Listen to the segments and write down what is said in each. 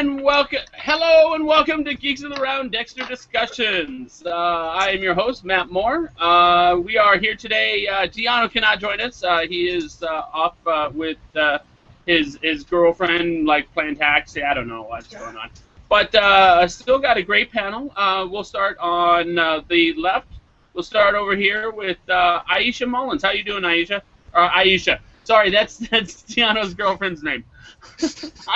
And hello and welcome to Geeks of the Round Dexter Discussions. I am your host, Matt Moore. We are here today. Giano cannot join us. He is off with his girlfriend, like playing taxi. I don't know what's going on. But still got a great panel. We'll start on the left. We'll start over here with Aisha Mullins. How you doing, Aisha? Aisha. Sorry, that's Giano's girlfriend's name.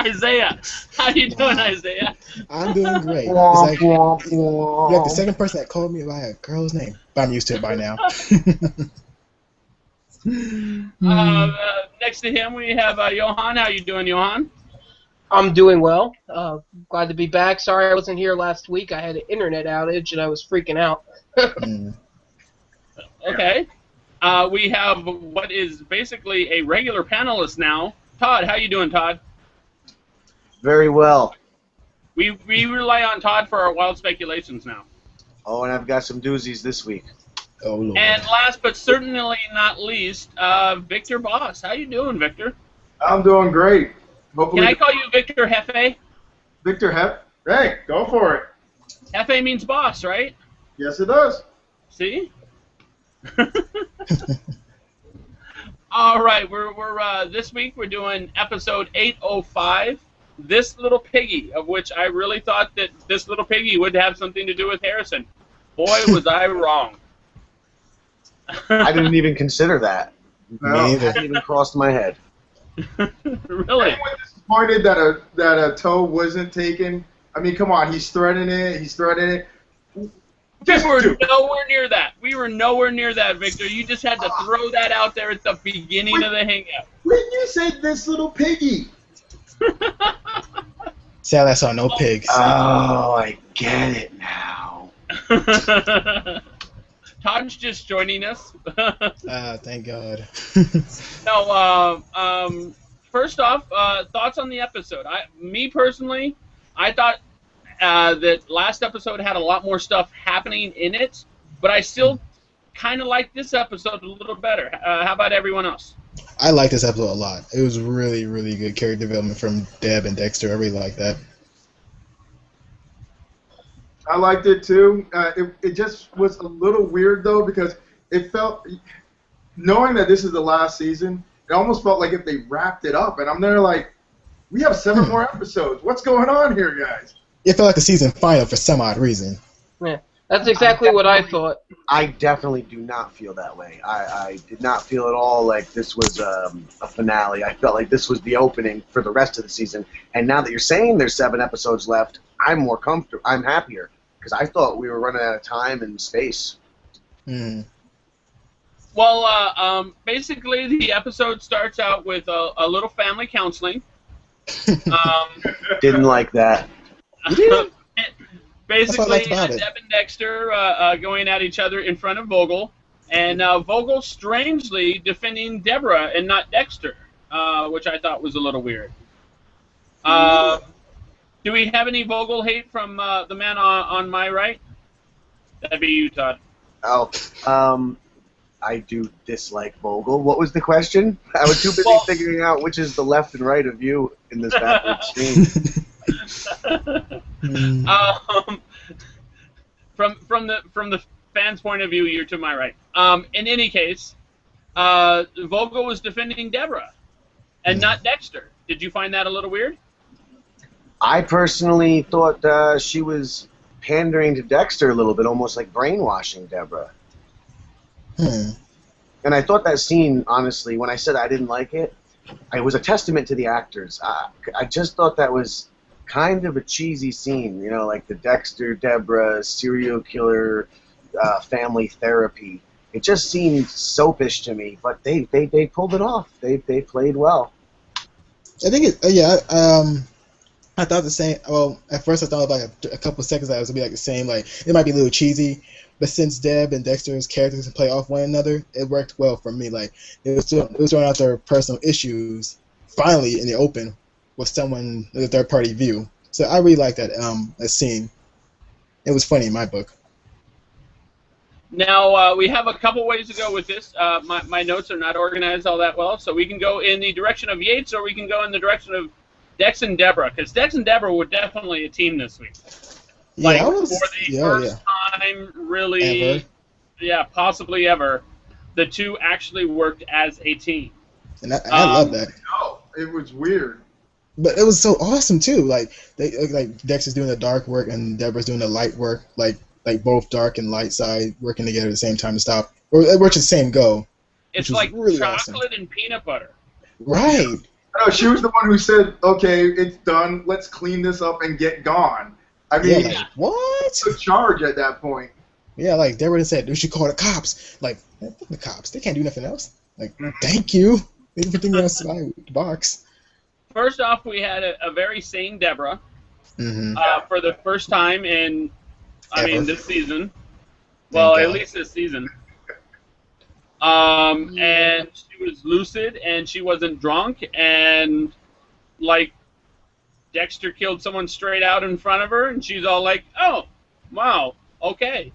Isaiah, how you doing, Isaiah? I'm doing great. It's like, you're like the second person that called me by a girl's name, but I'm used to it by now. Next to him, we have Johann. How you doing, Johann? I'm doing well. Glad to be back. Sorry I wasn't here last week. I had an internet outage and I was freaking out. Okay. We have what is basically a regular panelist now. Todd, how you doing, Todd? Very well. We rely on Todd for our wild speculations now. Oh, and I've got some doozies this week. Oh, Lord. And last but certainly not least, Viktor Boss. How you doing, Viktor? I'm doing great. Hopefully. Can I call you Viktor Hefe? Viktor Hep? Hey, go for it. Hefe means boss, right? Yes, it does. See? All right, we're this week we're doing episode 805, This Little Piggy, of which I really thought that This Little Piggy would have something to do with Harrison. Boy, was I wrong. I didn't even consider that. No. It hadn't even crossed my head. Really? Anyone disappointed that a toe wasn't taken? I mean, come on, he's threading it. We were nowhere near that. We were nowhere near that, Viktor. You just had to throw that out there at the beginning of the hangout. When you said This Little Piggy. Sadly, I saw no pigs. Oh, I get it now. Todd's just joining us. Thank God. No, first off, thoughts on the episode. Me personally, I thought that last episode had a lot more stuff happening in it, but I still kind of like this episode a little better. How about everyone else? I like this episode a lot. It was really, really good character development from Deb and Dexter. I really like that. I liked it too. It just was a little weird though because it felt, knowing that this is the last season, it almost felt like if they wrapped it up, and I'm there like, we have 7 more episodes. What's going on here, guys? It felt like the season final for some odd reason. Yeah, that's exactly what I thought. I definitely do not feel that way. I did not feel at all like this was a finale. I felt like this was the opening for the rest of the season. And now that you're saying there's 7 episodes left, I'm more comfortable. I'm happier because I thought we were running out of time and space. Well, basically the episode starts out with a little family counseling. Didn't like that. Basically, about it. Deb and Dexter going at each other in front of Vogel, and Vogel strangely defending Deborah and not Dexter, which I thought was a little weird. Do we have any Vogel hate from the man on my right? That'd be you, Todd. Oh, I do dislike Vogel. What was the question? I was too busy figuring out which is the left and right of you in this backward screen. From the fans' point of view, you're to my right. In any case, Vogel was defending Deborah and not Dexter. Did you find that a little weird? I personally thought she was pandering to Dexter a little bit, almost like brainwashing Deborah. And I thought that scene, honestly, when I said I didn't like it, it was a testament to the actors. I just thought that was kind of a cheesy scene, you know, like the Dexter, Deborah, serial killer, family therapy. It just seemed soapish to me, but they pulled it off. They played well. I think I thought the same. Well, at first I thought like a couple of seconds that it was gonna be like the same. Like it might be a little cheesy, but since Deb and Dexter's characters can play off one another, it worked well for me. Like it was throwing out their personal issues finally in the open with someone with a third party view. So I really like that scene. It was funny in my book. Now, we have a couple ways to go with this. My notes are not organized all that well, so we can go in the direction of Yates or we can go in the direction of Dex and Deborah, because Dex and Deborah were definitely a team this week. Yeah, Like, I was. for the Yeah, first time, really, Ever. yeah, possibly ever, the two actually worked as a team. And I love that. No, it was weird. But it was so awesome too. Like Dexter's doing the dark work and Deborah's doing the light work. Like both dark and light side working together at the same time to stop, or which is the same goal. It's was like really chocolate awesome. and peanut butter. Right. No, she was the one who said, "Okay, it's done. Let's clean this up and get gone." I mean, Yeah. Like, what? took charge at that point. Yeah. Like Deborah said, we should call the cops. Like fuck the cops. They can't do nothing else. Like thank you. Everything else outside the box. First off, we had a very sane Deborah Mm-hmm. for the first time in, Ever. this season. Well, Thank at God. least this season. And she was lucid, and she wasn't drunk, and, like, Dexter killed someone straight out in front of her, and she's all like, oh, wow, okay.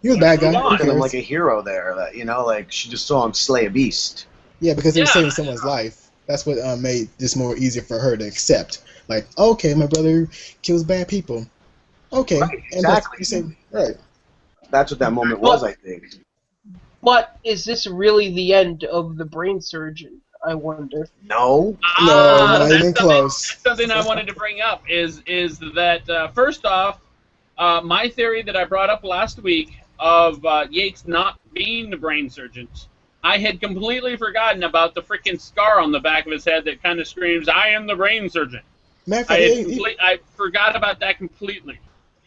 He was a bad Move guy. on. Who Looking at him cares? like a hero there. That, you know, like she just saw him slay a beast. Yeah, because he was Yeah. saving someone's life. That's what made this more easier for her to accept. Like, okay, my brother kills bad people. Okay, Right, and that's exactly. you say right. That's what that moment was, I think. But is this really the end of the brain surgeon? I wonder. No. No, not that's even something- close. That's something I wanted to bring up is that, first off, my theory that I brought up last week of Yates not being the brain surgeon, I had completely forgotten about the freaking scar on the back of his head that kind of screams, I am the brain surgeon. Matter of I, fact, had I forgot about that completely.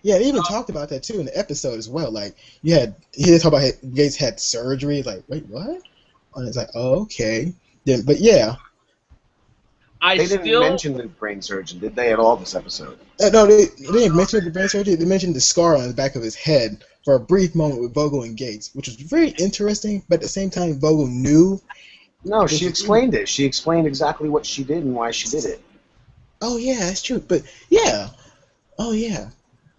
yeah, they even talked about that too in the episode as well. Like, he did talk about Gates had surgery. Like, wait, what? And it's like, oh, okay. Then, but yeah, They didn't mention the brain surgeon, did they, at all this episode? no, they didn't mention the brain surgery. They mentioned the scar on the back of his head for a brief moment with Vogel and Gates, which was very interesting. But at the same time, Vogel knew. No, she explained it. She explained exactly what she did and why she did it. Oh yeah, that's true. But yeah, oh yeah.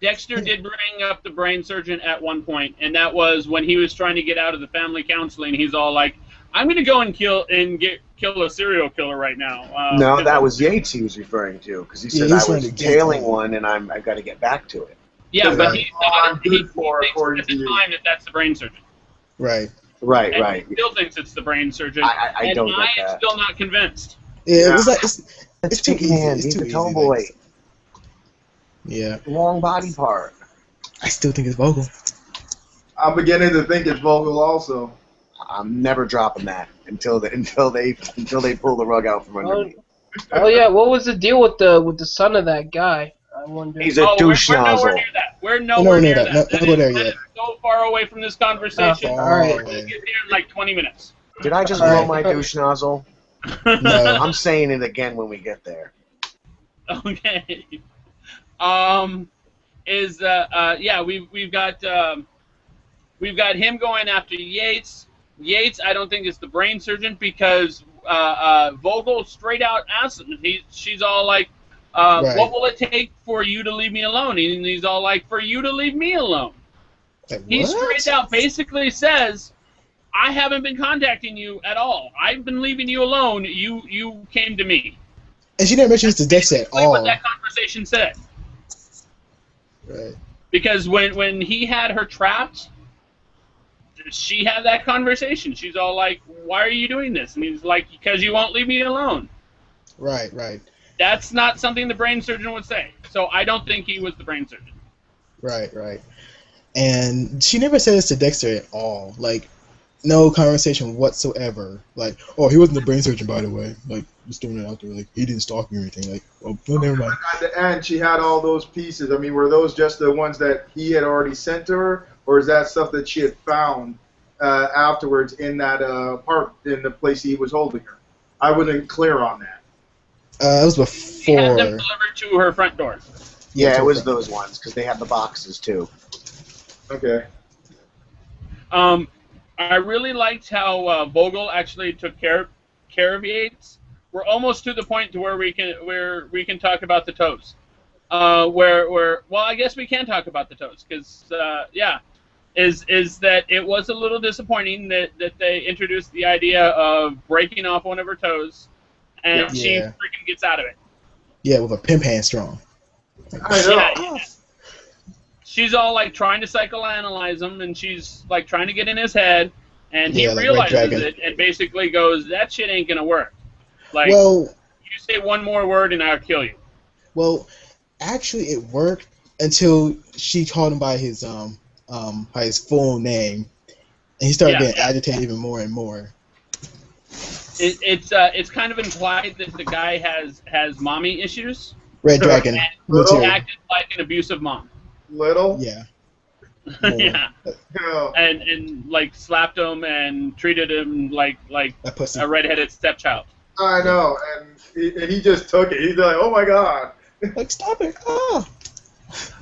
Dexter did bring up the brain surgeon at one point, and that was when he was trying to get out of the family counseling. He's all like, I'm going to go and kill a serial killer right now. No, that was Yates he was referring to, because he said, Yeah, I he's was trying to tailing get- one, and I've got to get back to it. Yeah, but Right. he thought he Good for, thinks according at to the you. time that that's the brain surgeon. Right. Right, And right. he still thinks it's the brain surgeon. I and don't I get am that. still not convinced. Yeah, Yeah. it's like it's too Piggy easy. Man, It's he's too the easy. tomboy. Like, yeah, Long body part. I still think it's Vogel. I'm beginning to think it's Vogel also. I'm never dropping that until they pull the rug out from under Oh, me. oh yeah, what was the deal with the son of that guy? I wonder. He's a douche we're nowhere nozzle. near that. We're nowhere near that. No, That go is- there that yet. is so far away from this conversation. All right. We're going to get there in like 20 minutes. Did I just All blow right. my douche nozzle? No. I'm saying it again when we get there. Okay. Yeah, we've got him going after Yates. Yates, I don't think is the brain surgeon because Vogel straight out asked him. She's all like, Right. "What will it take for you to leave me alone?" And he's all like, "For you to leave me alone." Like, He what? straight out basically says, "I haven't been contacting you at all. I've been leaving you alone. You came to me." And she never mentions to Dexter at Basically all. what that conversation said. Right. Because when he had her trapped, she had that conversation. She's all like, "Why are you doing this?" And he's like, "Because you won't leave me alone." Right. Right. That's not something the brain surgeon would say. So I don't think he was the brain surgeon. Right. Right. And she never said this to Dexter at all. Like, no conversation whatsoever. Like, oh, he wasn't the brain surgeon, by the way. Like, just throwing it out there. Like, he didn't stalk me or anything. Like, oh, no, never mind. At the end, she had all those pieces. I mean, were those just the ones that he had already sent to her, or is that stuff that she had found afterwards in that part in the place he was holding her? I wasn't clear on that. It was He had them before. delivered to her front door. Yeah, it was those ones, because they had the boxes, too. Okay. I really liked how Vogel actually took care of Yates. We're almost to the point to where we can talk about the toes. Well, I guess we can talk about the toes because is that it was a little disappointing that they introduced the idea of breaking off one of her toes, and she Yeah. freaking gets out of it. Yeah, with a pimp hand strong. I know. Yeah. She's all like trying to psychoanalyze him, and she's like trying to get in his head, and he Yeah, like Red realizes Dragon. it and basically goes, "That shit ain't gonna work. Like, Well, you say one more word and I'll kill you." well, actually, it worked until she called him by his full name, and he started getting agitated even more and more. It's kind of implied that the guy has mommy issues. Red Dragon. And he acted like an abusive mom. Little. Yeah. Yeah. Yeah. And like slapped him and treated him like a redheaded stepchild. I know, and he just took it. He's like, oh my god. Like, stop it. Oh.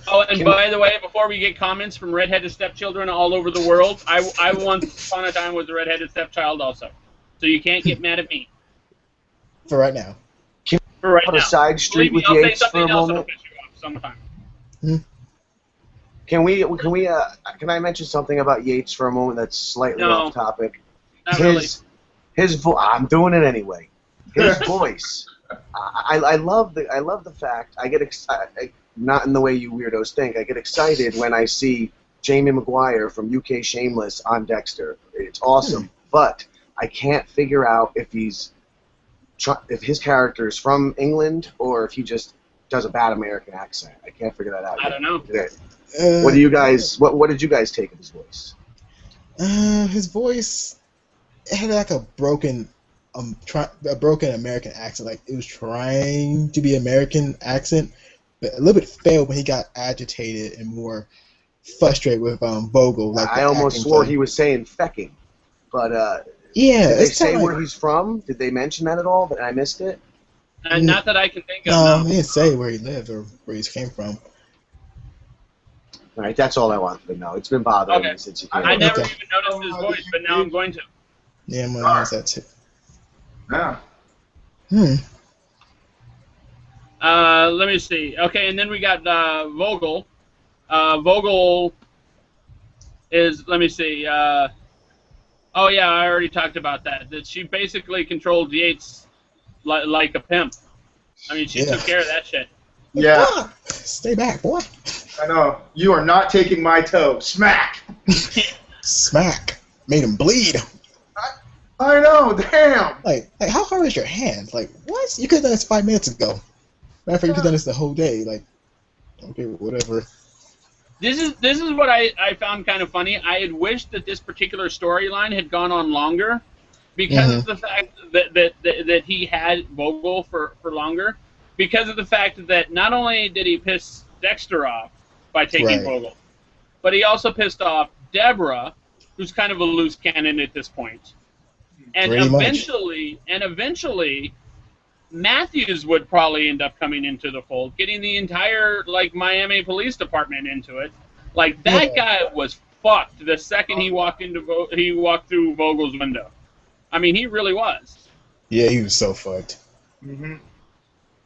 Oh, and by the way, before we get comments from redheaded stepchildren all over the world, I once upon a time was a redheaded stepchild also. So you can't get mad at me. For right now. For right Put now. a side street with I'll say Yates for something a else moment. that'll piss you off sometime. Can I mention something about Yates for a moment that's slightly off topic? Not really. His voice. I'm doing it anyway. His voice. I love the fact I get excited. Not in the way you weirdos think. I get excited when I see Jamie Maguire from UK Shameless on Dexter. It's awesome, but I can't figure out if his character is from England or if he just does a bad American accent. I can't figure that out. I don't know. What do you guys? What did you guys take of his voice? His voice had like a broken American accent. Like it was trying to be American accent, but a little bit failed when he got agitated and more frustrated with Vogel. Like I almost swore he was saying fecking, but yeah. Did they say where he's from? Did they mention that at all? But I missed it. Not that I can think of. No, he didn't say where he lived or where he came from. All right, that's all I wanted to know. It's been bothering me since you came. I never even noticed his voice, but now I'm going to. Yeah, I'm gonna notice that too. Yeah. Let me see. Okay, and then we got Vogel. Vogel is, let me see. Oh yeah, I already talked about that. That she basically controlled Yates like a pimp. I mean, she took care of that shit. Yeah. Stay back, boy. I know. You are not taking my toe. Smack. Smack. Made him bleed. I know. Damn. Like how hard is your hand? Like, what? You could have done this 5 minutes ago. Matter of fact, you could have done this the whole day. Like, okay, whatever. This is what I found kind of funny. I had wished that this particular storyline had gone on longer because of the fact that he had Vogel for longer. Because of the fact that not only did he piss Dexter off by taking Vogel, but he also pissed off Deborah, who's kind of a loose cannon at this point. And eventually, Matthews would probably end up coming into the fold, getting the entire Miami Police Department into it. Like that guy was fucked the second he walked through Vogel's window. I mean, he really was. Yeah, he was so fucked. Mm-hmm.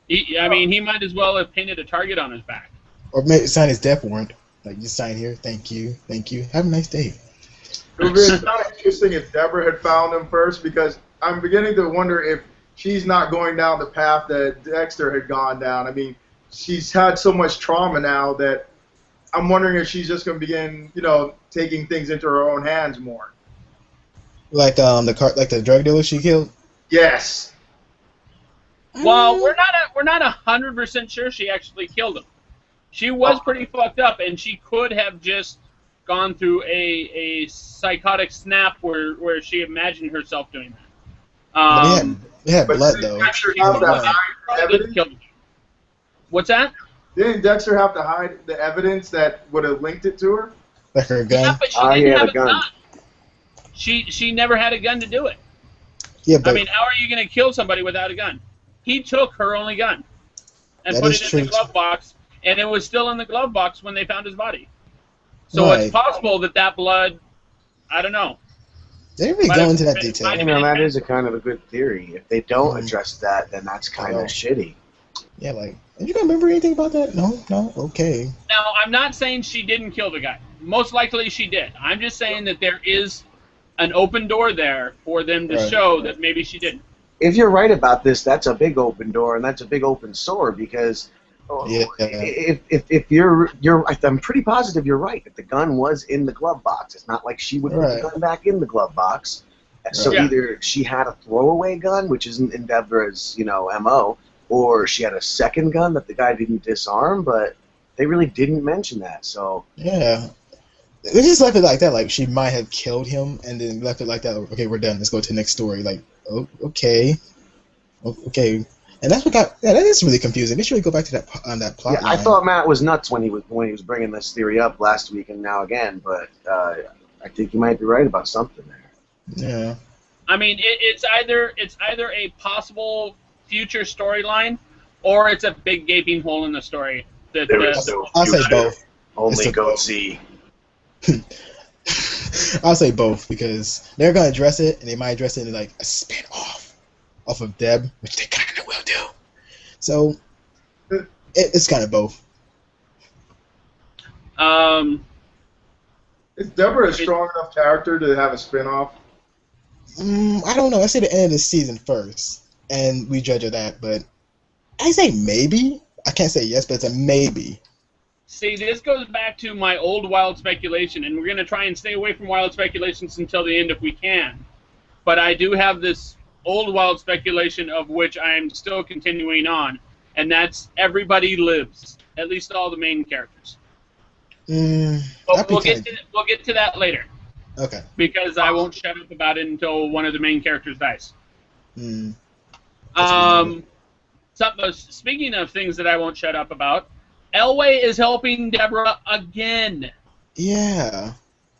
He might as well have painted a target on his back. Or maybe sign his death warrant. Like, just sign here. Thank you. Thank you. Have a nice day. It would be kind of interesting if Deborah had found him first, because I'm beginning to wonder if she's not going down the path that Dexter had gone down. I mean, she's had so much trauma now that I'm wondering if she's just going to begin, taking things into her own hands more. Like the drug dealer she killed. Yes. Well, we're not 100% sure she actually killed him. She was pretty fucked up, and she could have just gone through a psychotic snap where she imagined herself doing that. They had blood though. Dexter have to hide the evidence? What's that? Didn't Dexter have to hide the evidence that would have linked it to her? Like her gun. Yeah, but she didn't have a gun. She never had a gun to do it. Yeah, but I mean, how are you going to kill somebody without a gun? He took her only gun and put it in the glove box, and it was still in the glove box when they found his body. So it's possible that blood, I don't know. They didn't really go into that detail. That is a kind of a good theory. If they don't address that, then that's kind of shitty. Yeah, like, you don't remember anything about that? No, okay. Now, I'm not saying she didn't kill the guy. Most likely she did. I'm just saying that there is an open door there for them to show that maybe she didn't. if you're right about this, that's a big open door and that's a big open sore because Yeah. if I'm pretty positive you're right that the gun was in the glove box. It's not like she would put the gun back in the glove box. So either she had a throwaway gun, which isn't in Deborah's, MO, or she had a second gun that the guy didn't disarm, but they really didn't mention that. So yeah. They just left it like that, like she might have killed him, and then left it like that. Okay, we're done. Let's go to the next story. Like, okay, and that's what got. Yeah, that is really confusing. They should really go back to that plot. Yeah, I thought Matt was nuts when he was bringing this theory up last week and now again, but I think you might be right about something there. Yeah. I mean, it's either a possible future storyline, or it's a big gaping hole in the story. I'll say both. Only go see. I'll say both because they're gonna address it, and they might address it in like a spin-off of Deb, which they kind of will do. So it's kind of both. Is Deborah a strong enough character to have a spin-off? I don't know. I say the end of the season first, and we judge of that. But I say maybe. I can't say yes, but it's a maybe. See, this goes back to my old wild speculation, and we're going to try and stay away from wild speculations until the end if we can. But I do have this old wild speculation of which I am still continuing on, and that's everybody lives, at least all the main characters. But we'll get to that later. Okay. Because I won't shut up about it until one of the main characters dies. Speaking of things that I won't shut up about, Elway is helping Deborah again. Yeah.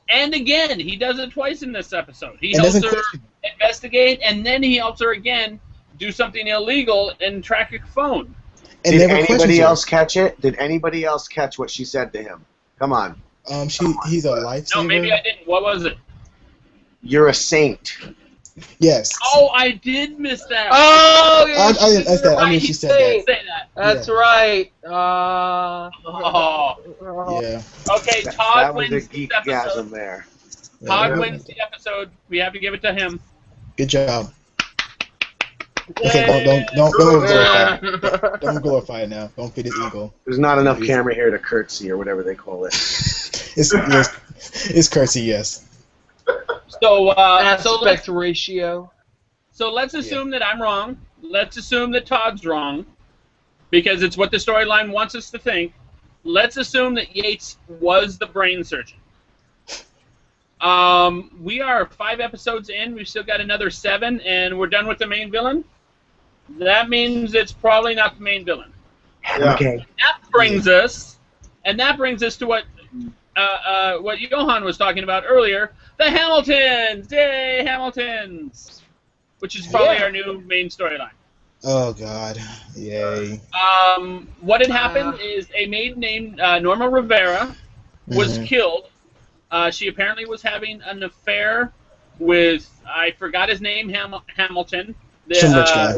And again, he does it twice in this episode. He helps her investigate, and then he helps her again do something illegal and track a phone. And did anybody else catch it? Did anybody else catch what she said to him? Come on. He's a lifesaver. No, maybe I didn't. What was it? You're a saint. Yes. Oh, I did miss that. Oh, yeah, I didn't miss that. I mean, she said that. Say that. That's right. Yeah. Okay, Todd wins the episode. There. Todd wins the episode. We have to give it to him. Good job. Okay, don't glorify it. Don't glorify it now. Don't feed his ego. There's not enough camera here to curtsy or whatever they call it. It's curtsy, yes. So aspect ratio. So let's assume that I'm wrong. Let's assume that Todd's wrong, because it's what the storyline wants us to think. Let's assume that Yates was the brain surgeon. We are 5 episodes in. We've still got another 7, and we're done with the main villain. That means it's probably not the main villain. Yeah. Okay. That brings us to what Johann was talking about earlier. The Hamiltons! Yay, Hamiltons! Which is probably our new main storyline. Oh, God. Yay. What had happened is a maid named Norma Rivera was killed. She apparently was having an affair with, I forgot his name, Hamilton. Some rich guy.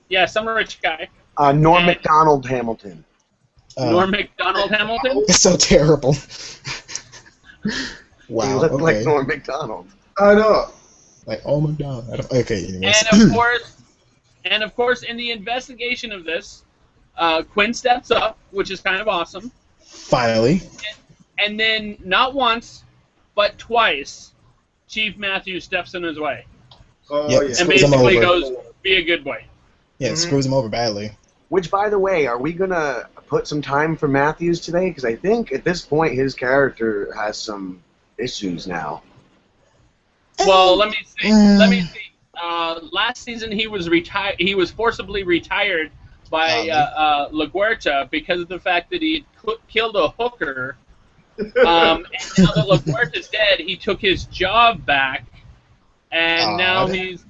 Yeah, some rich guy. Norm Macdonald Hamilton. Norm Macdonald Hamilton? It's so terrible. Wow. He looked like Norm Macdonald. I know. Like, oh my God. Okay, anyways. And of course, in the investigation of this, Quinn steps up, which is kind of awesome. Finally. And then, not once, but twice, Chief Matthews steps in his way. Oh, yep, yeah. And basically goes, be a good boy. Yeah, it screws him over badly. Which, by the way, are we going to put some time for Matthews today? Because I think at this point his character has some issues now. Well, let me see. Last season he was retired. He was forcibly retired by LaGuerta because of the fact that he killed a hooker. And now that LaGuerta's dead, he took his job back, and now he's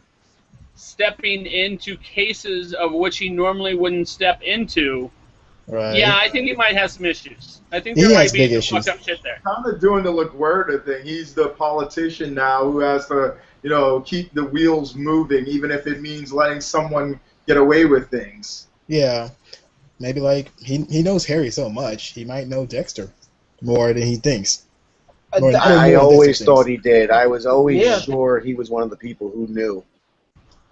stepping into cases of which he normally wouldn't step into. Right. Yeah, I think he might have some issues. I think there might be some fucked up shit there. Kind of doing the LaGuerta thing. He's the politician now who has to, keep the wheels moving, even if it means letting someone get away with things. Yeah. Maybe, he knows Harry so much, he might know Dexter more than he thinks. I always thought he did. I was always sure he was one of the people who knew.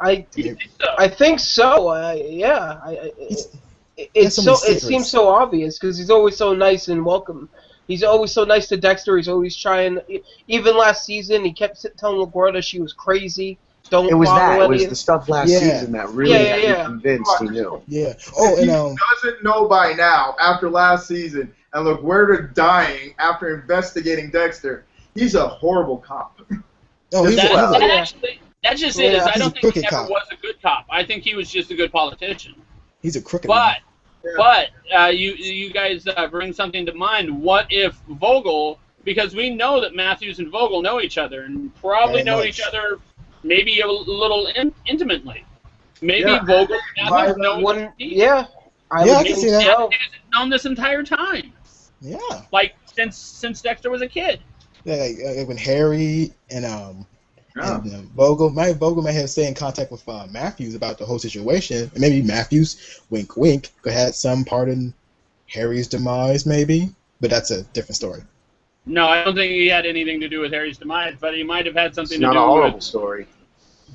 I You think so? I think so. Yeah. It seems so obvious because he's always so nice and welcome. He's always so nice to Dexter. He's always trying. Even last season, he kept telling LaGuardia she was crazy. Don't It was follow that. It was any. the stuff last season that really had me convinced he knew. Yeah. Oh, If he and doesn't know by now, after last season, and LaGuardia dying after investigating Dexter, he's a horrible cop. oh, he's That's just it. Yeah. I don't think he crooked ever cop. was a good cop. I think he was just a good politician. he's a crooked But man. you guys bring something to mind. What if Vogel? Because we know that Matthews and Vogel know each other and probably Very know much. each other maybe a little intimately. Maybe Yeah. Vogel and Matthews know. Wouldn't, each yeah. I Yeah, I would can think see that. so. Matthews has known this entire time, Yeah. like since Dexter was a kid. Yeah, like when Harry and Yeah. Vogel may have stayed in contact with Matthews about the whole situation, and maybe Matthews, wink, wink, could have had some part in Harry's demise, maybe. But that's a different story. No, I don't think he had anything to do with Harry's demise, but he might have had It's something to not a do horrible with story.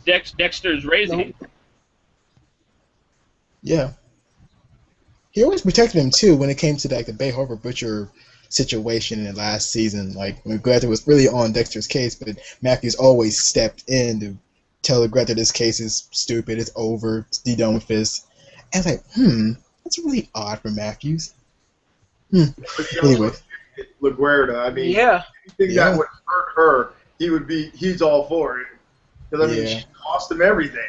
Dexter's raising. Yeah. He always protected him too when it came to like the Bay Harbor Butcher situation in the last season. Like when Greta was really on Dexter's case, but Matthews always stepped in to tell Greta this case is stupid, it's over, it's done with this. And I was like, that's really odd for Matthews. Anyway. LaGuardia. I mean, Yeah. anything that would hurt her, he's all for it. Because I mean, she cost him everything.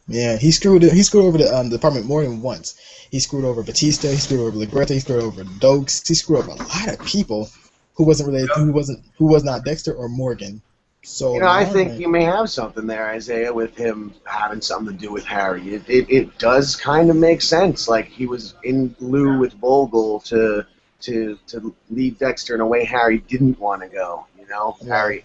Yeah, he screwed over the department more than once. He screwed over Batista, he screwed over LaGuardia, he screwed over Dokes, he screwed over a lot of people who wasn't related, who was not Dexter or Morgan. So I think you may have something there, Isaiah, with him having something to do with Harry. It does kind of make sense. Like he was in glue with Vogel to lead Dexter in a way Harry didn't want to go. Harry.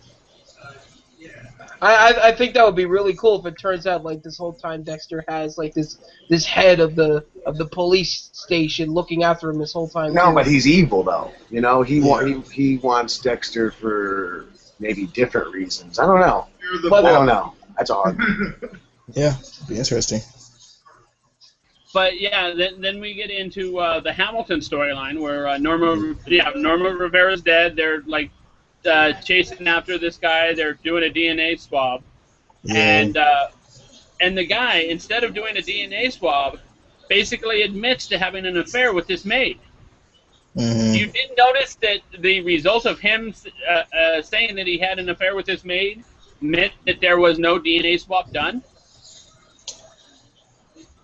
I think that would be really cool if it turns out like this whole time Dexter has like this head of the police station looking after him this whole time. No, too. but he's evil though. He wants Dexter for maybe different reasons. I don't know. I don't know. That's hard. Yeah, be interesting. But yeah, then we get into the Hamilton storyline where Norma Rivera's dead. They're like chasing after this guy. They're doing a DNA swab, and the guy, instead of doing a DNA swab, basically admits to having an affair with this maid. You did notice that the result of him saying that he had an affair with this maid meant that there was no DNA swab done?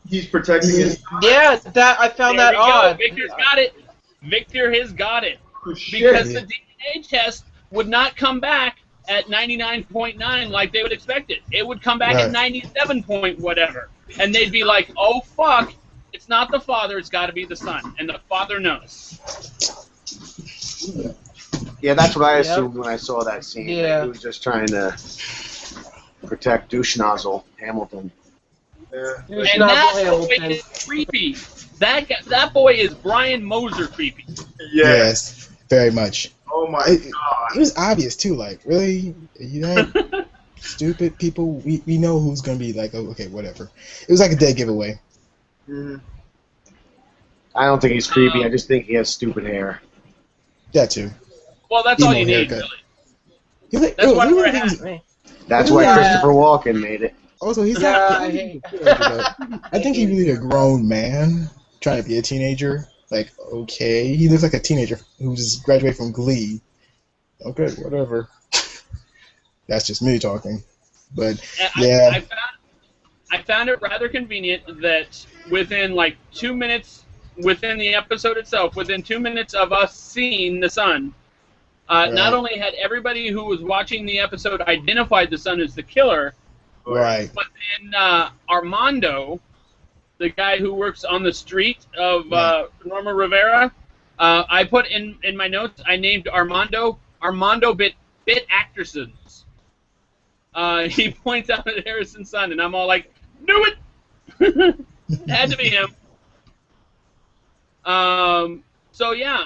He's protecting his. Yeah, that I found that odd. Victor's got it. Victor has got it. Oh, shit. Because the DNA test would not come back at 99.9 like they would expect it. It would come back at 97 point whatever. And they'd be like, oh, fuck, it's not the father, it's got to be the son. And the father knows. Yeah, that's what I assumed when I saw that scene. Yeah. He was just trying to protect douche nozzle Hamilton. Yeah. And that boy is creepy. That boy is Brian Moser creepy. Yes, very much. Oh my It god. was obvious too. Like, really, stupid people. We know who's gonna be like, oh, okay, whatever. It was like a dead giveaway. I don't think he's creepy. I just think he has stupid hair. That too. Well, that's all Emo you need, haircut. really. He's like, That's oh, why you we're know, happy. That's why Christopher Walken made it. also, he's Yeah, not. I I think he's really a grown man trying to be a teenager. Like, okay, he looks like a teenager who just graduated from Glee. Okay, whatever. That's just me talking. But yeah, I found it rather convenient that within like 2 minutes, within the episode itself, within 2 minutes of us seeing the son, not only had everybody who was watching the episode identified the son as the killer, right. but then Armando, the guy who works on the street of Norma Rivera, I put in my notes, I named Armando bit actresses. He points out at Harrison's son, and I'm all like, knew it! Had to be him. So yeah,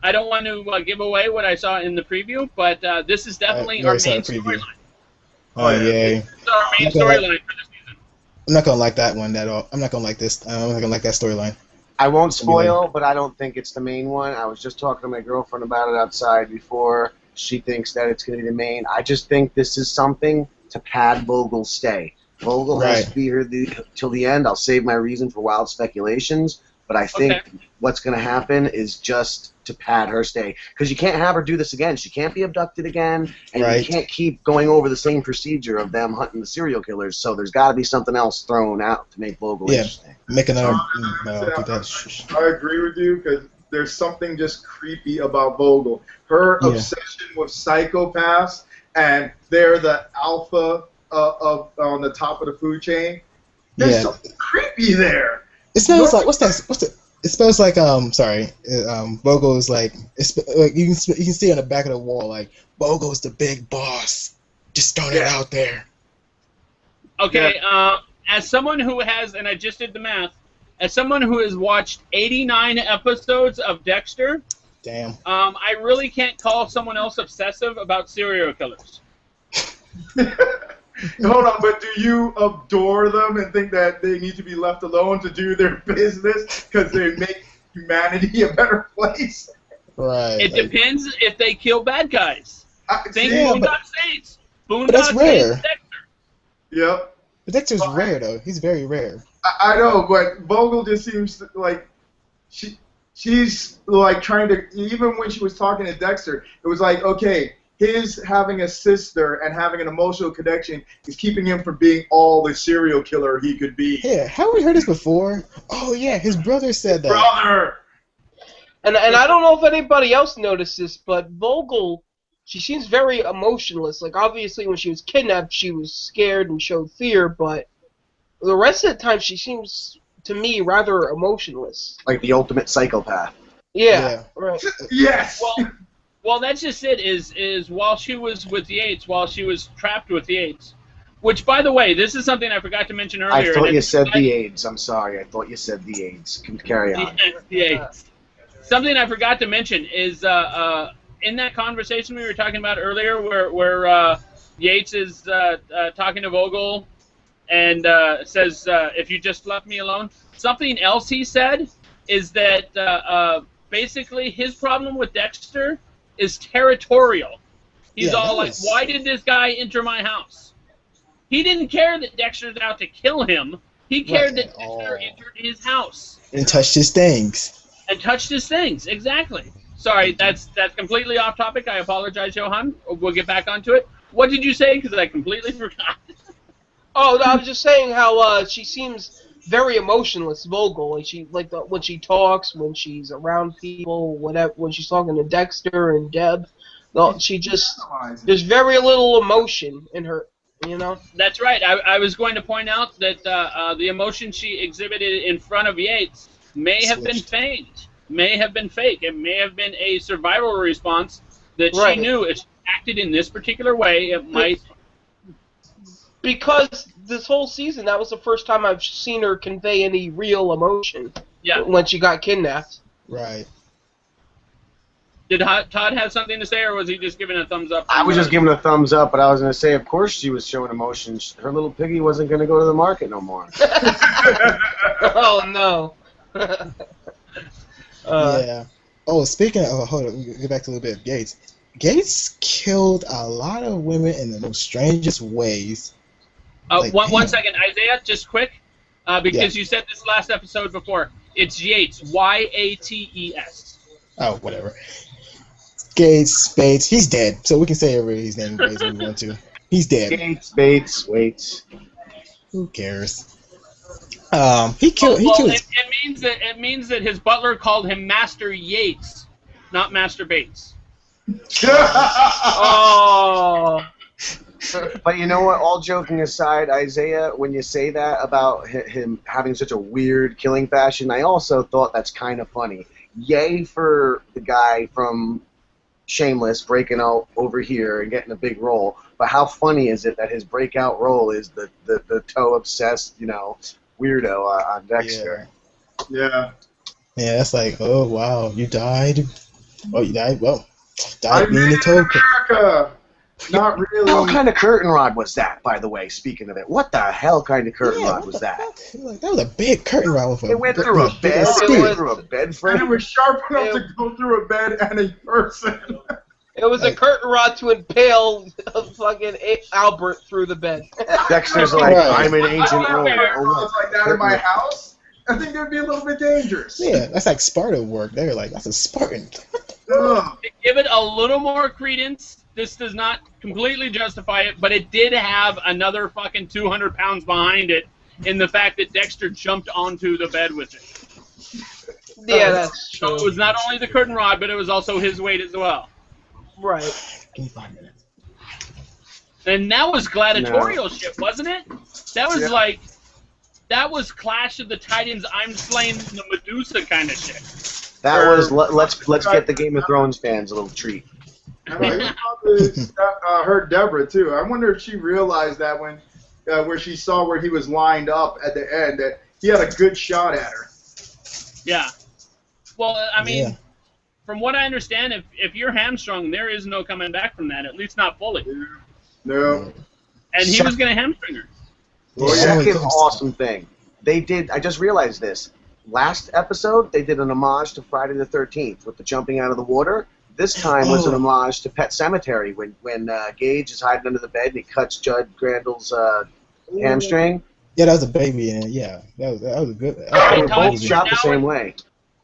I don't want to give away what I saw in the preview, but this is definitely our main storyline. Oh yay! It's our main storyline for this season. I'm not gonna like that one at all. I'm not gonna like this. I'm not gonna like that storyline. I won't spoil, but I don't think it's the main one. I was just talking to my girlfriend about it outside before. She thinks that it's going to be the main. I just think this is something to pad Vogel's stay. Vogel has to be here till the end. I'll save my reason for wild speculations, but I think what's going to happen is just to pad her stay. Because you can't have her do this again. She can't be abducted again, and you can't keep going over the same procedure of them hunting the serial killers. So there's got to be something else thrown out to make Vogel interesting. Make another. I agree with you because there's something just creepy about Vogel. Her obsession with psychopaths, and they're the alpha on the top of the food chain. There's something creepy there. It smells like what's that? It smells like Vogel is like you can see on the back of the wall like Vogel's the big boss. Just throwing it out there. Okay, as someone who has, and I just did the math, as someone who has watched 89 episodes of Dexter, I really can't call someone else obsessive about serial killers. Hold on, but do you adore them and think that they need to be left alone to do their business because they make humanity a better place? Right. It depends if they kill bad guys. Think Boondock Saints. But that's rare. Dexter. Yep. But Dexter's rare, though. He's very rare. I know, but Vogel just seems like she's like trying to, even when she was talking to Dexter, it was like, okay, his having a sister and having an emotional connection is keeping him from being all the serial killer he could be. Yeah, have we heard this before? Oh, yeah, his brother said that. Brother! And I don't know if anybody else noticed this, but Vogel, she seems very emotionless. Like, obviously, when she was kidnapped, she was scared and showed fear, but the rest of the time, she seems, to me, rather emotionless. Like the ultimate psychopath. Yeah. Right. Yes! Well, that's just it, is while she was with Yates, while she was trapped with Yates, which, by the way, this is something I forgot to mention earlier. I thought you said the AIDS. I'm sorry. I thought you said the AIDS. Carry on. The AIDS. Something I forgot to mention is in that conversation we were talking about earlier where Yates is talking to Vogel and says, if you just left me alone. Something else he said is that basically his problem with Dexter is territorial. He's all like, why did this guy enter my house? He didn't care that Dexter's out to kill him. He cared that Dexter entered his house. And touched his things. Exactly. Sorry, that's completely off topic. I apologize, Johann. We'll get back onto it. What did you say? Because I completely forgot. Oh, no, I was just saying how she seems very emotionless, Vogel. Like when she talks, when she's around people, whatever. When she's talking to Dexter and Deb, she just there's very little emotion in her. You know. That's right. I was going to point out that the emotion she exhibited in front of Yates may have been feigned, may have been fake. It may have been a survival response that she knew if she acted in this particular way, it might. Because this whole season, that was the first time I've seen her convey any real emotion. Yeah. When she got kidnapped. Right. Did Todd have something to say, or was he just giving a thumbs up? I was just giving a thumbs up, but I was going to say, of course she was showing emotion. Her little piggy wasn't going to go to the market no more. Oh, no. Yeah. Oh, speaking of, hold on, get back to a little bit of Gates. Gates killed a lot of women in the most strangest ways. One second, Isaiah, just quick, because you said this last episode before. It's Yates, Y-A-T-E-S. Oh, whatever. Gates, Bates, he's dead, so we can say his name if we want to. He's dead. Gates, Bates, Waits. Who cares? He killed. It means that his butler called him Master Yates, not Master Bates. Oh. But you know what? All joking aside, Isaiah, when you say that about him having such a weird killing fashion, I also thought that's kind of funny. Yay for the guy from Shameless breaking out over here and getting a big role, but how funny is it that his breakout role is the toe-obsessed, weirdo on Dexter? Yeah. Yeah, that's like, oh, wow, you died? Oh, you died? Well, died being the toe. America! not really. What kind of curtain rod was that, by the way, speaking of it? What the hell kind of curtain rod was that? Like, that was a big curtain rod with It went through a bed. spear. It went through a bed And it frame. was sharp enough to go through a bed and a person. It was a curtain rod to impale fucking Albert through the bed. Dexter's like, Right. I'm an ancient Roman. Rods like that in my house, I think it'd be a little bit dangerous. Yeah, that's like Sparta work. They're like, that's a Spartan. Ugh. To give it a little more credence, this does not completely justify it, but it did have another fucking 200 pounds behind it in the fact that Dexter jumped onto the bed with it. Yeah, that's So true. it was not only the curtain rod, but it was also his weight as well. Right. Give me 5 minutes. And that was gladiatorial shit, wasn't it? That was like, that was Clash of the Titans, I'm slaying the Medusa kind of shit. That was let's get the Game of Thrones fans a little treat. And I heard Deborah too. I wonder if she realized that when where she saw where he was lined up at the end that he had a good shot at her. Yeah. Well, I mean, Yeah. from what I understand, if you're hamstrung, there is no coming back from that, at least not fully. No. And he was going to hamstring her. Well, yeah. Second awesome thing. They did, I just realized this. Last episode, they did an homage to Friday the 13th with the jumping out of the water. This time was an homage to Pet Sematary when Gage is hiding under the bed and he cuts Judd Grundle's hamstring. Yeah, that was a baby in it. Yeah, that was a good. They were Todd, both shot the same way.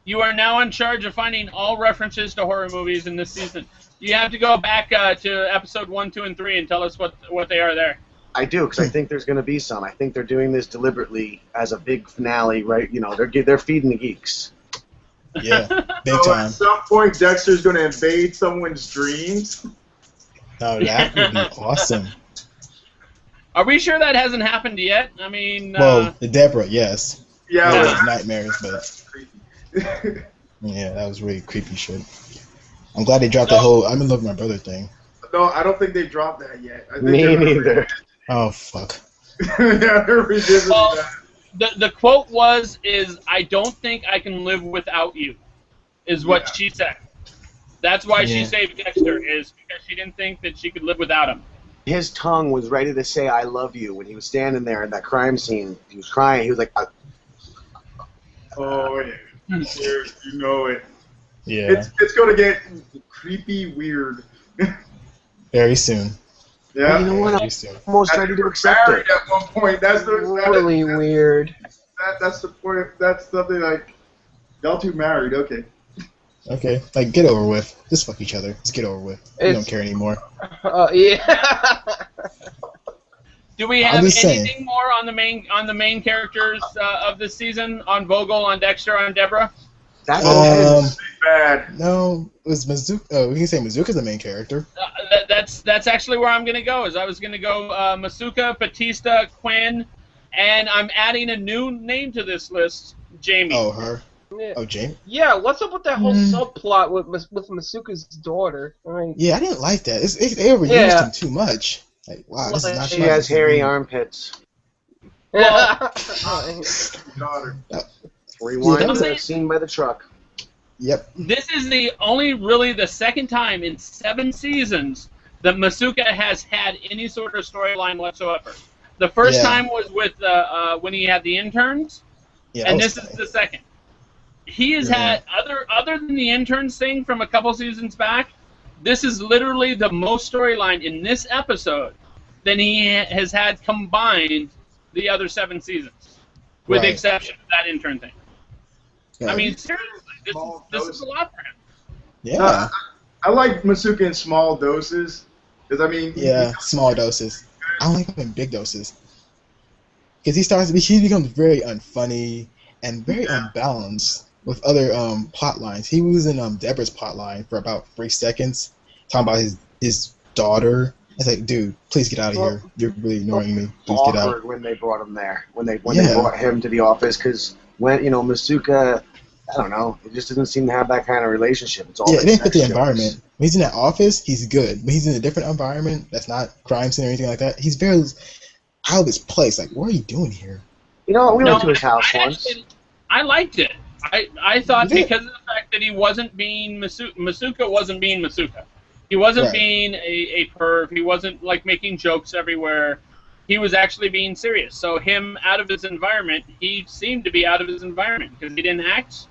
You are now in charge of finding all references to horror movies in this season. You have to go back to episode 1, 2, and 3 and tell us what they are there. I do, because I think there's going to be some. I think they're doing this deliberately as a big finale, right? You know, they're feeding the geeks. Yeah, big So time. at some point, Dexter's going to invade someone's dreams. No, that would be awesome. Are we sure that hasn't happened yet? I mean, Well, the Deborah, yes. Yeah. That Yeah. was nightmares, but yeah, that was really creepy shit. I'm glad they dropped that whole "I'm in love with my brother" thing. No, I don't think they dropped that yet. I think Me they're- neither. Oh fuck. Yeah, they're revisiting Well, that. the quote is, "I don't think I can live without you," is what she said. That's why she Yeah. saved Dexter, is because she didn't think that she could live without him. His tongue was ready to say "I love you" when he was standing there in that crime scene. He was crying. He was like, Oh, yeah. You know it. Yeah, It's going to get creepy weird. very soon. Yeah. you know what? Very I'm soon. almost ready to accept Married it. at one point. That's Really weird. that's the point. That's something like y'all two married. Okay. Okay, like get over with. Just fuck each other. Just get over with. We don't It's- care anymore. Yeah. Do we I'm have just saying. anything more on the main characters of this season? On Vogel, on Dexter, on Deborah? That's Bad. No, it was Mizuka. Oh, we can say Mizuka's the main character. That's actually where I'm gonna go. Is I was gonna go Masuka, Batista, Quinn, and I'm adding a new name to this list, Jamie. Oh, her. Yeah. Oh, Jane. Yeah, what's up with that whole subplot with Masuka's daughter? I mean, Yeah, I didn't like that. They overused Yeah. him too much. Like, wow, this is not. She fun. has This is hairy weird. armpits. Daughter. Rewind Yeah, to that that scene by the truck. Yep. This is really the second time in 7 seasons that Masuka has had any sort of storyline whatsoever. The first Yeah. time was with when he had the interns, Yeah, and that this was is fine. the second. He has Yeah. had other than the interns thing from a couple seasons back. This is literally the most storyline in this episode than he has had combined the other 7 seasons, with the Right. exception of that intern thing. Yeah. I mean, seriously, this is a lot for him. Yeah. I like Masuka in small doses because I mean. Yeah, small doses. I don't like him in big doses. Because he becomes very unfunny and very unbalanced with other plot lines. He was in Deborah's plot line for about 3 seconds, talking about his daughter. It's like, dude, please get out of here. You're really annoying me. Please get out. Awkward when they brought him there. When they Yeah. brought him to the office, because when Masuka, I don't know, it just doesn't seem to have that kind of relationship. It's all Yeah, like it didn't fit sex the jokes. environment. When he's in that office, he's good. But he's in a different environment that's not crime scene or anything like that. He's very out of his place. Like, what are you doing here? You know, we No, went to his house I once. actually- I liked it. I thought You did? because of the fact that he wasn't being Masuka wasn't being Masuka. He wasn't being a perv. He wasn't like making jokes everywhere. He was actually being serious. So him out of his environment, he seemed to be out of his environment because he didn't act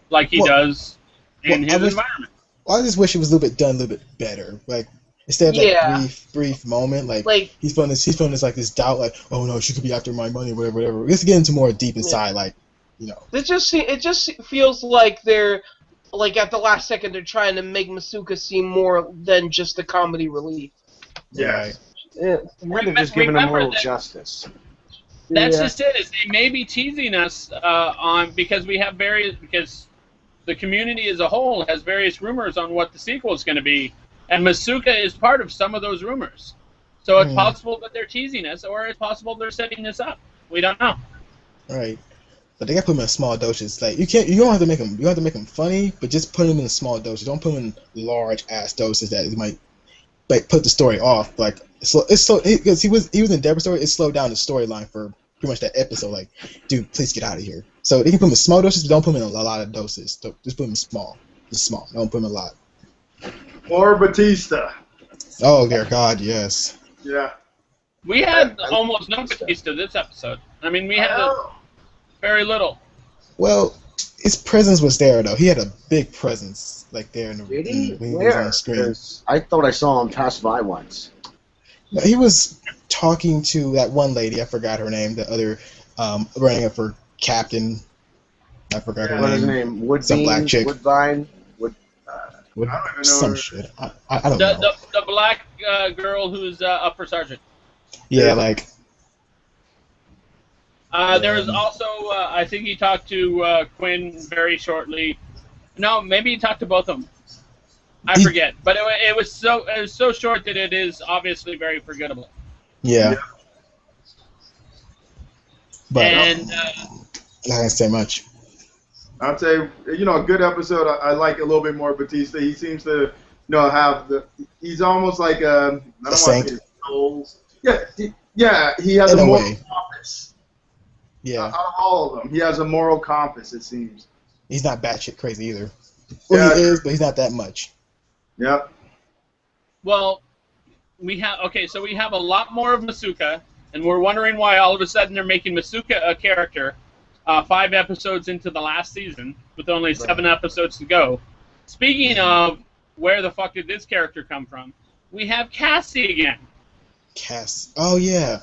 like he does in his environment. Well, I just wish it was a little bit better. Like instead of that brief moment, like he's feeling this like this doubt, like, oh no, she could be after my money, whatever. Let's get into more deep inside, like, you know. It just feels like they're like at the last second they're trying to make Masuka seem more than just a comedy relief. Yeah. Right. Yeah. They're just giving him a little justice. That's just it. Is they may be teasing us on because the community as a whole has various rumors on what the sequel is going to be, and Masuka is part of some of those rumors. So it's possible that they're teasing us, or it's possible they're setting this up. We don't know. Right. But they gotta put them in small doses. Like you don't have to make them. You don't have to make them funny, but just put them in small doses. Don't put them in large ass doses that it might like put the story off. Like because he was in Deborah's story. It slowed down the storyline for pretty much that episode. Like, dude, please get out of here. So they can put them in small doses, but don't put them in a lot of doses. Just put them in small. Just small. Don't put them in a lot. Or Batista. Oh dear God, yes. Yeah. We had almost no Batista this episode. I mean, we had very little. Well, his presence was there though. He had a big presence, like there in the Did he? when he was Where? on the screen. I thought I saw him pass by once. He was talking to that one lady. I forgot her name. The other running up for captain. I forgot her name. What is her name? Woodbean? Some black chick. Woodbine? I don't even know some her. shit. I don't know. The black girl who's upper sergeant. Yeah, like. There was also, I think he talked to Quinn very shortly. No, maybe he talked to both of them. I forget, but it was so short that it is obviously very forgettable. Yeah. But and I can't say much. I'd say, a good episode. I like a little bit more Batista. He seems to, have he's almost like I don't want to say souls. Yeah, he has a moral compass. Yeah. Out of all of them, he has a moral compass. It seems. He's not batshit crazy either. Well, he is, but he's not that much. Yep. Well, we have a lot more of Masuka, and we're wondering why all of a sudden they're making Masuka a character. 5 episodes into the last season, with only 7 episodes to go. Speaking of where the fuck did this character come from, we have Cassie again. Cass. Oh yeah.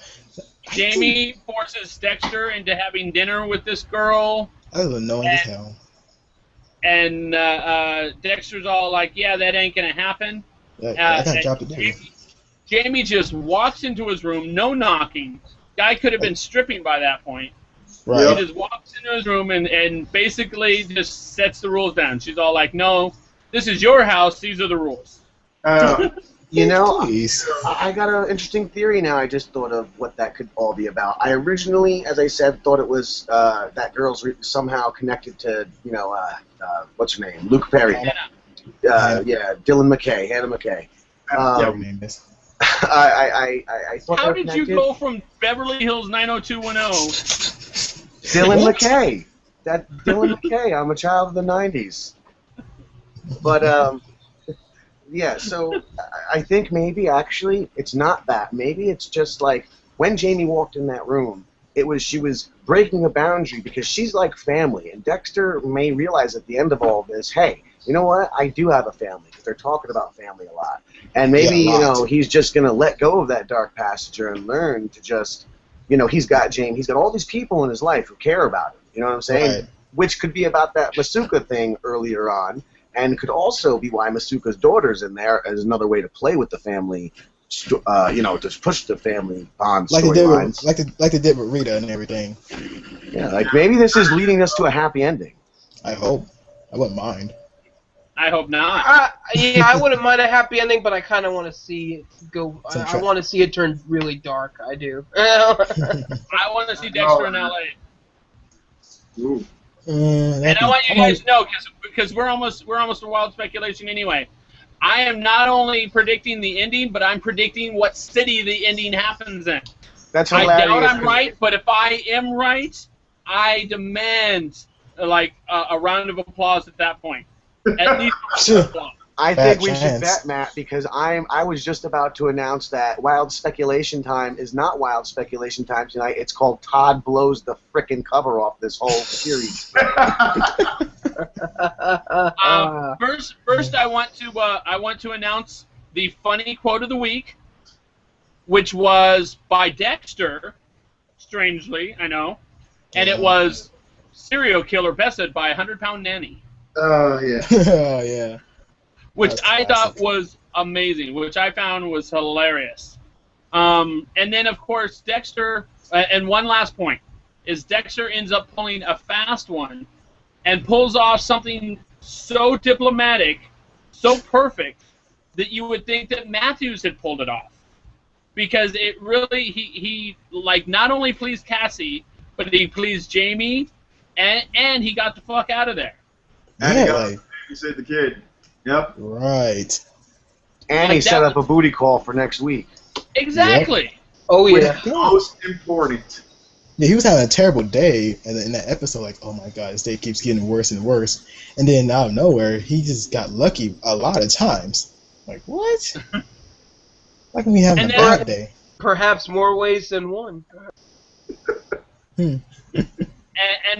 Jamie forces Dexter into having dinner with this girl. That was annoying as hell. And Dexter's all like, "Yeah, that ain't gonna happen." I gotta drop it down. Jamie just walks into his room, no knocking. Guy could have been stripping by that point. Right. He just walks into his room and basically just sets the rules down. She's all like, "No, this is your house. These are the rules." I got an interesting theory now. I just thought of what that could all be about. I originally, as I said, thought it was that girl's somehow connected to, what's her name? Luke Perry. Hannah. Yeah, Dylan McKay, Hannah McKay. Her name is. I thought How they were did connected. you go from Beverly Hills 90210? Dylan McKay. That Dylan McKay. I'm a child of the 90s. But, yeah, so I think maybe actually it's not that. Maybe it's just like when Jamie walked in that room, she was breaking a boundary because she's like family. And Dexter may realize at the end of all this, hey, you know what? I do have a family because they're talking about family a lot. And maybe, he's just going to let go of that dark passenger and learn to just, he's got Jamie. He's got all these people in his life who care about him. You know what I'm saying? Right. Which could be about that Masuka thing earlier on. And could also be why Masuka's daughter's in there as another way to play with the family, to push the family bond storylines. Like they did with Rita and everything. Yeah, like maybe this is leading us to a happy ending. I hope. I wouldn't mind. I hope not. I wouldn't mind a happy ending, but I kind of want to see it go. I want to see it turn really dark. I do. I want to see Dexter in L.A. Ooh. And I want you guys to know, because we're almost a wild speculation anyway. I am not only predicting the ending, but I'm predicting what city the ending happens in. That's hilarious. I doubt I'm right, but if I am right, I demand a round of applause at that point. At least a round of applause. I think we should bet, Matt, because I was just about to announce that Wild Speculation Time is not Wild Speculation Time tonight. It's called Todd Blows the Frickin' Cover Off this whole series. First, I want to announce the funny quote of the week, which was by Dexter. Strangely, I know, and it was "Serial killer bested by 100-pound nanny." Oh yeah. Oh yeah. Which I thought was amazing, which I found was hilarious. And then, of course, Dexter, and one last point, is Dexter ends up pulling a fast one and pulls off something so diplomatic, so perfect, that you would think that Matthews had pulled it off. Because it really, he like, not only pleased Cassie, but he pleased Jamie, and he got the fuck out of there. And he got to babysit the kid. Yep. Right. And Like he set up a booty call for next week. Exactly. Yep. Oh yeah. Most important. Yeah, he was having a terrible day in that episode. Like, oh my god, this day keeps getting worse and worse. And then out of nowhere, he just got lucky a lot of times. Like, what? Like when we having a bad day. Perhaps more ways than one. And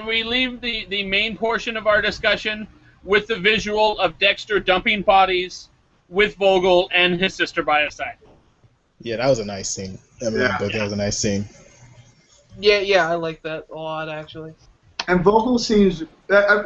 we leave the main portion of our discussion with the visual of Dexter dumping bodies with Vogel and his sister by his side. Yeah, that was a nice scene. That was a nice scene. Yeah, I like that a lot, actually. And Vogel seems,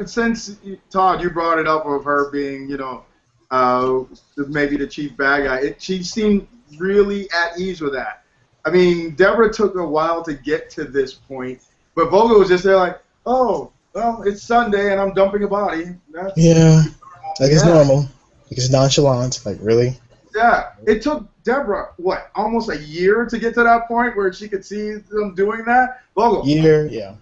since Todd, you brought it up of her being, maybe the chief bad guy. She seemed really at ease with that. I mean, Deborah took a while to get to this point, but Vogel was just there like, oh, well, it's Sunday and I'm dumping a body. Like it's normal. Like it's nonchalant. Like, really? Yeah. It took Deborah, almost a year to get to that point where she could see them doing that? Vogel. Yeah.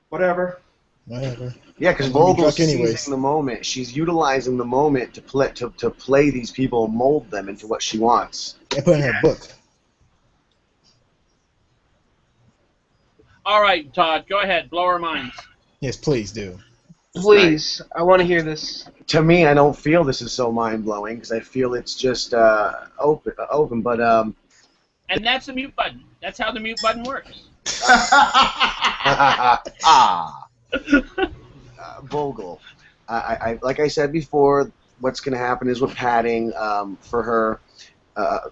Whatever. Yeah, because Vogel's seizing the moment. She's utilizing the moment to play these people, mold them into what she wants. And put in her book. All right, Todd, go ahead. Blow our minds. Yes, please do. Please, I want to hear this. To me, I don't feel this is so mind-blowing because I feel it's just open. But And that's the mute button. That's how the mute button works. Vogel. I like I said before, what's going to happen is we're padding for her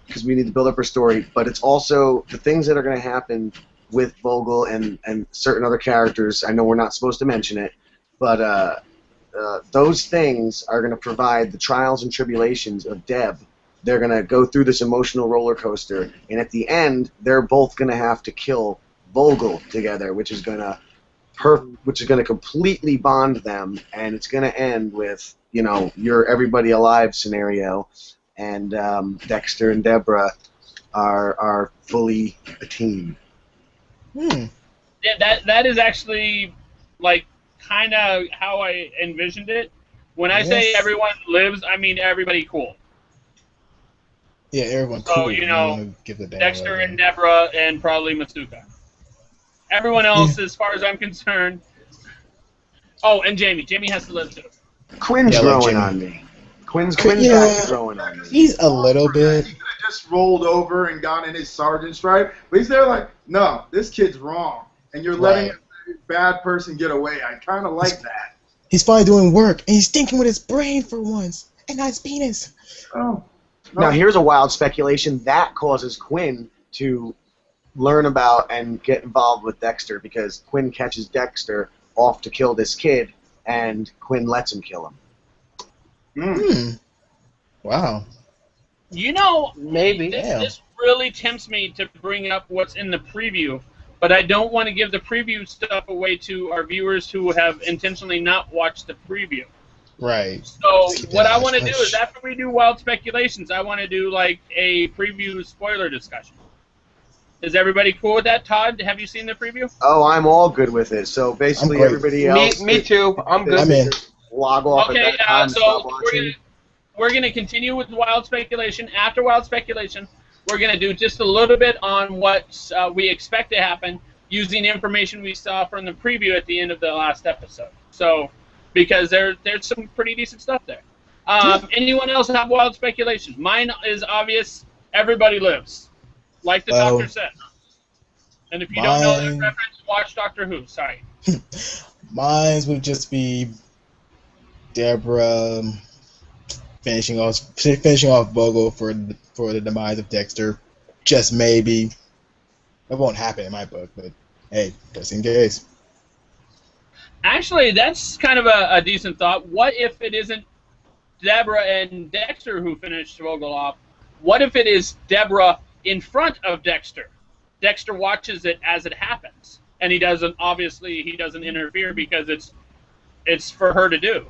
because we need to build up her story. But it's also the things that are going to happen with Vogel and certain other characters. I know we're not supposed to mention it, but those things are going to provide the trials and tribulations of Deb. They're going to go through this emotional roller coaster, and at the end, they're both going to have to kill Vogel together, which is going to completely bond them, and it's going to end with your everybody alive scenario, and Dexter and Deborah are fully a team. Yeah, that is actually kind of how I envisioned it. When I say everyone lives, I mean everybody cool. Yeah, everyone cool. So, Dexter and Deborah and probably Masuka. Everyone else, as far as I'm concerned. Oh, and Jamie. Jamie has to live too. Quinn's growing on me. Quinn's growing on me. He's a little bit. He could have just rolled over and gone in his sergeant stripe, but he's there like, no, this kid's wrong, and you're letting a bad person get away. I kind of like that. He's finally doing work, and he's thinking with his brain for once, and not his penis. Oh. Now here's a wild speculation that causes Quinn to learn about and get involved with Dexter because Quinn catches Dexter off to kill this kid, and Quinn lets him kill him. Wow. Maybe. This really tempts me to bring up what's in the preview, but I don't want to give the preview stuff away to our viewers who have intentionally not watched the preview. Right. So what I want to do is after we do Wild Speculations, I want to do like a preview spoiler discussion. Is everybody cool with that? Todd, have you seen the preview? Oh, I'm all good with it. So basically everybody else... Me too. I'm good. I'm in. Log off at that time so we're going to continue with Wild Speculation. After Wild Speculation, we're going to do just a little bit on what we expect to happen using information we saw from the preview at the end of the last episode. So, because there's some pretty decent stuff there. Anyone else have wild speculation? Mine is obvious. Everybody lives, like the doctor said. And if you don't know that reference, watch Doctor Who. Sorry. Mine would just be Deborah finishing off Vogel for the demise of Dexter. Just maybe. It won't happen in my book, but hey, just in case. Actually, that's kind of a decent thought. What if it isn't Deborah and Dexter who finished Vogel off? What if it is Deborah in front of Dexter? Dexter watches it as it happens, and he doesn't interfere because it's for her to do.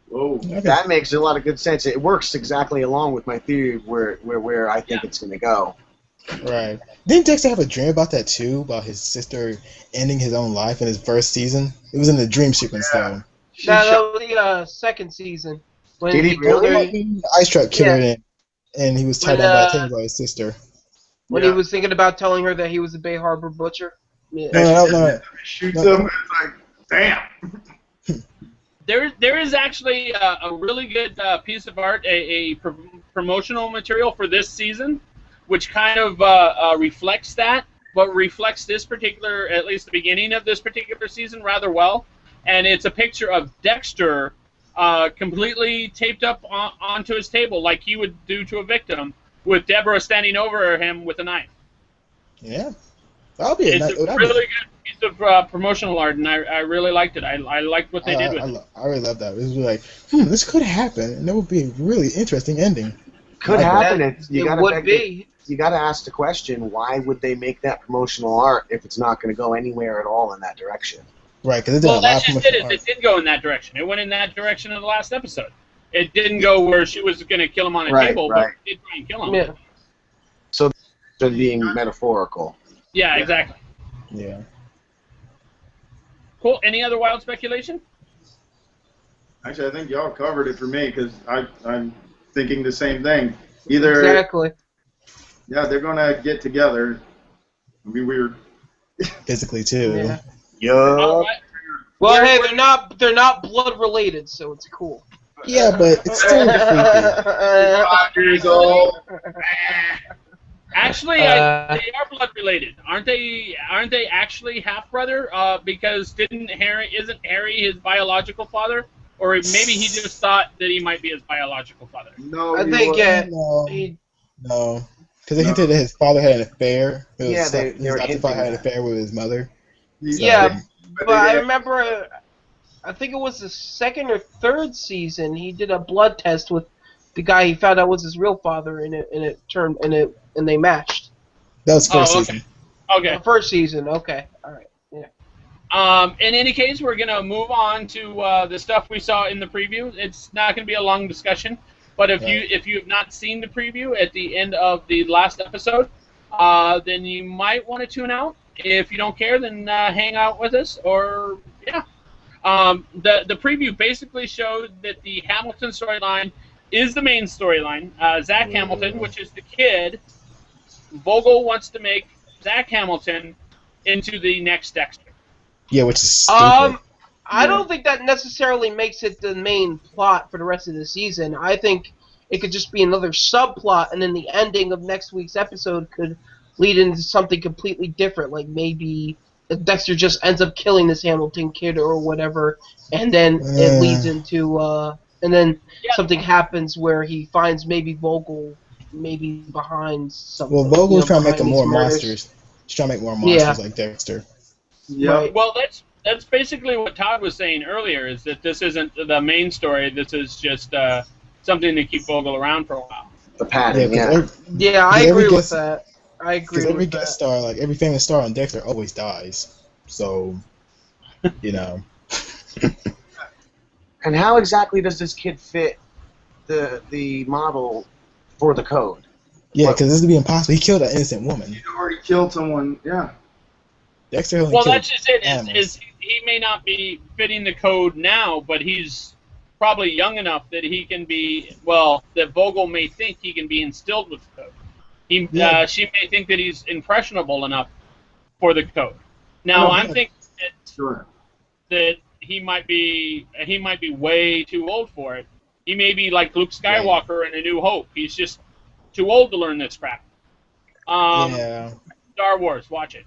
Whoa. That makes a lot of good sense. It works exactly along with my theory where I think it's going to go. Right. Didn't Dexter have a dream about that too? About his sister ending his own life in his first season? It was in the dream sequence though. That was the second season. When Did he The ice truck killed him, and he was tied down by a table by his sister. When he was thinking about telling her that he was a Bay Harbor butcher. Yeah. No. Shoots him. It's like, damn. There is actually a really good piece of art, a promotional material for this season, which kind of reflects that, but reflects this particular, at least the beginning of this particular season, rather well. And it's a picture of Dexter completely taped up onto his table, like he would do to a victim, with Deborah standing over him with a knife. Yeah, that'll be It's a really good piece of promotional art, and I really liked it. I liked what they did with it. I really love that. It was like, this could happen, and that would be a really interesting ending. Could happen. You got to ask the question: why would they make that promotional art if it's not going to go anywhere at all in that direction? Right, because that's just it. It did go in that direction. It went in that direction in the last episode. It didn't go where she was going to kill him on a table, but it did try and kill him. Yeah. So they're being metaphorical. Yeah, exactly. Yeah. Cool. Any other wild speculation? Actually, I think y'all covered it for me because I'm thinking the same thing. Either exactly. Yeah, they're gonna get together. It'll be weird. Physically too. Yeah. Yup. Well, hey, they're not blood related, so it's cool. Yeah, but it's still creepy. 5 years old. Actually, they are blood related, aren't they? Aren't they actually half brother? Because isn't Harry his biological father? Or maybe he just thought that he might be his biological father. No, I think no, because they hinted that his father had an affair. His father had an affair with his mother. Yeah, but I remember, I think it was the second or third season. He did a blood test with the guy he found out was his real father, and they matched. That was first season. Okay. First season. Okay. All right. Yeah. In any case, we're going to move on to the stuff we saw in the preview. It's not going to be a long discussion, but if you have not seen the preview at the end of the last episode, then you might want to tune out. If you don't care, then hang out with us, or yeah. The preview basically showed that the Hamilton storyline is the main storyline. Zach Hamilton, which is the kid, Vogel wants to make Zach Hamilton into the next Dexter. Yeah, which is stupid. I don't think that necessarily makes it the main plot for the rest of the season. I think it could just be another subplot, and then the ending of next week's episode could lead into something completely different. Like maybe Dexter just ends up killing this Hamilton kid or whatever, and then it leads into and then something happens where he finds maybe Vogel behind something. Well, Vogel's trying to make him more monsters. He's trying to make more monsters like Dexter. Yeah. Right. Well, that's basically what Todd was saying earlier, is that this isn't the main story. This is just something to keep Vogel around for a while. The pattern, I agree with that. I agree with every that. guest star, like every famous star on Dexter, always dies. So, you know. And how exactly does this kid fit the model for the code? Yeah, because this would be impossible. He killed an innocent woman. He already killed someone. Yeah. Dexter only well, killed that's just it. animals. Is he may not be fitting the code now, but he's probably young enough that he can be. Well, that Vogel may think he can be instilled with the code. She may think that he's impressionable enough for the code. Now, I'm thinking that he might be way too old for it. He may be like Luke Skywalker in A New Hope. He's just too old to learn this crap. Yeah. Star Wars, watch it.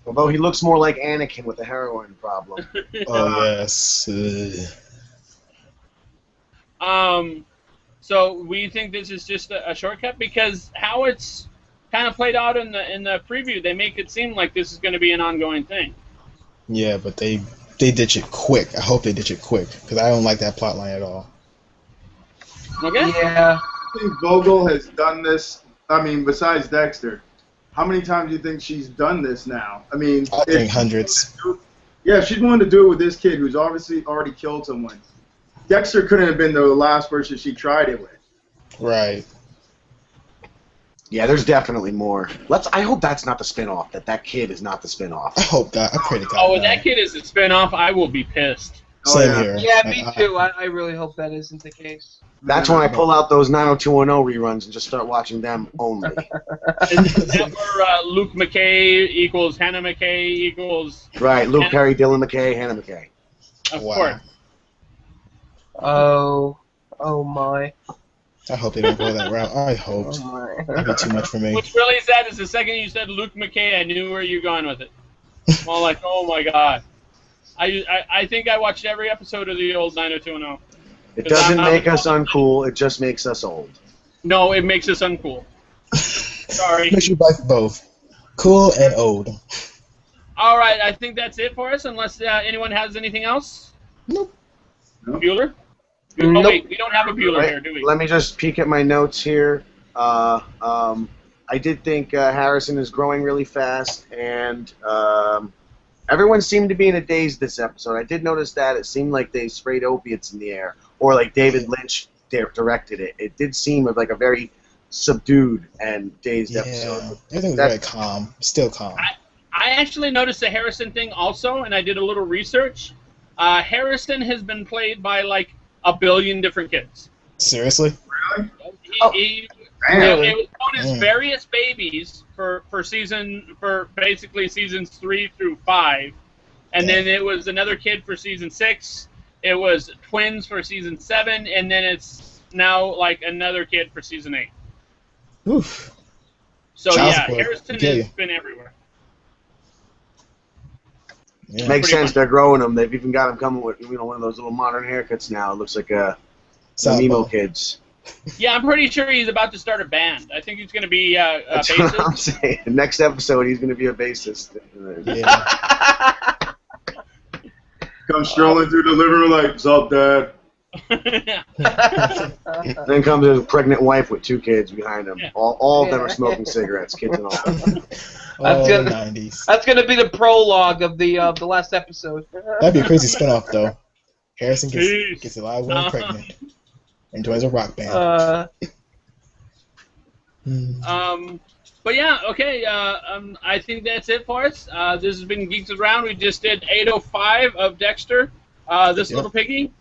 Although he looks more like Anakin with a heroin problem. Oh yes. So we think this is just a shortcut because how it's kind of played out in the preview, they make it seem like this is going to be an ongoing thing. Yeah, but they ditch it quick. I hope they ditch it quick because I don't like that plot line at all. Okay. Yeah. I think Vogel has done this. I mean, besides Dexter, how many times do you think she's done this now? I mean, I think hundreds. Yeah, she's willing to do it with this kid who's obviously already killed someone. Dexter couldn't have been the last person she tried it with. Right. Yeah, there's definitely more. I hope that's not the spinoff. That kid is not the spinoff. I hope God. I pray to God. Oh, when that kid is a spinoff, I will be pissed. Same yeah. here. Yeah, me too. I really hope that isn't the case. That's when I pull out those 90210 reruns and just start watching them only. Is that where Luke McKay equals Hannah McKay equals... Right, Luke Perry, Dylan McKay, Hannah McKay. Of Wow. course. Oh my. I hope they don't go that route. I hope. Oh my. That'd be too much for me. What's really sad is the second you said Luke McKay, I knew where you were going with it. I'm all like, oh my god. I think I watched every episode of the old 90210. It doesn't make us uncool, it just makes us old. No, it makes us uncool. Sorry. Makes you like both. Cool and old. All right, I think that's it for us, unless anyone has anything else. Nope. Bueller? Nope. Oh, wait, we don't have a Bueller here, do we? Let me just peek at my notes here. I did think Harrison is growing really fast, and everyone seemed to be in a daze this episode. I did notice that. It seemed like they sprayed opiates in the air, or like David Lynch directed it. It did seem like a very subdued and dazed episode. Everything was very calm. Still calm. I actually noticed the Harrison thing also, and I did a little research. Harrison has been played by like a billion different kids. Seriously? Really? It Damn. was known as various babies for basically seasons 3 through 5, and then it was another kid for season 6. It was twins for season 7, and then it's now like another kid for season 8. Oof. So Child yeah, support. Harrison Okay. has been everywhere. Yeah. Makes Pretty sense. much. They're growing them. They've even got them coming with one of those little modern haircuts now. It looks like the Nemo Softball. kids. Yeah, I'm pretty sure he's about to start a band. I think he's going to be a That's what I'm bassist. saying. Next episode, he's going to be a bassist. Yeah. Come strolling through the living room like, "What's up, Dad?" Then comes his pregnant wife with 2 kids behind him. Yeah. All of them are smoking cigarettes, kids and all. Oh, good. the 90s. That's gonna be the prologue of the last episode. That'd be a crazy spinoff, though. Harrison Peace. gets a lot of women pregnant and joins a rock band. But yeah, okay. I think that's it for us. This has been Geeks Around. We just did 805 of Dexter, this little piggy,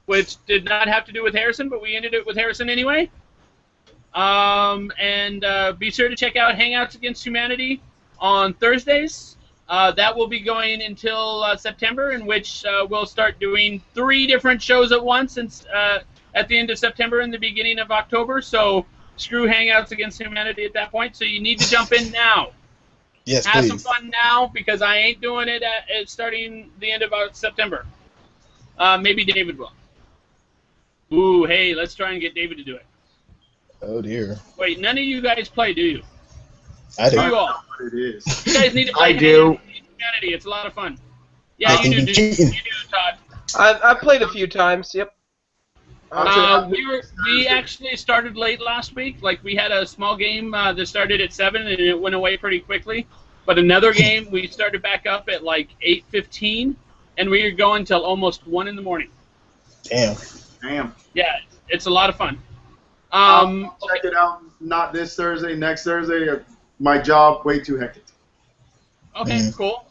which did not have to do with Harrison, but we ended it with Harrison anyway. And be sure to check out Hangouts Against Humanity on Thursdays. That will be going until September, in which we'll start doing 3 different shows at once at the end of September and the beginning of October. So screw Hangouts Against Humanity at that point. So you need to jump in now. Yes, Have please. some fun now, because I ain't doing it at starting the end of September. Maybe David will. Ooh, hey, let's try and get David to do it. Oh, dear. Wait, none of you guys play, do you? I do. Do you all? It is. You guys need to play I do. Hangouts Against Humanity. It's a lot of fun. Yeah, I you think do. you're cheating. You do, Todd. I've played a few times. Yep. We actually started late last week. Like, we had a small game that started at 7 and it went away pretty quickly. But another game, we started back up at like 8:15, and we were going till almost 1 in the morning. Damn. Damn. Yeah, it's a lot of fun. Check it out. Not this Thursday. Next Thursday. My job way too hectic. Okay, cool.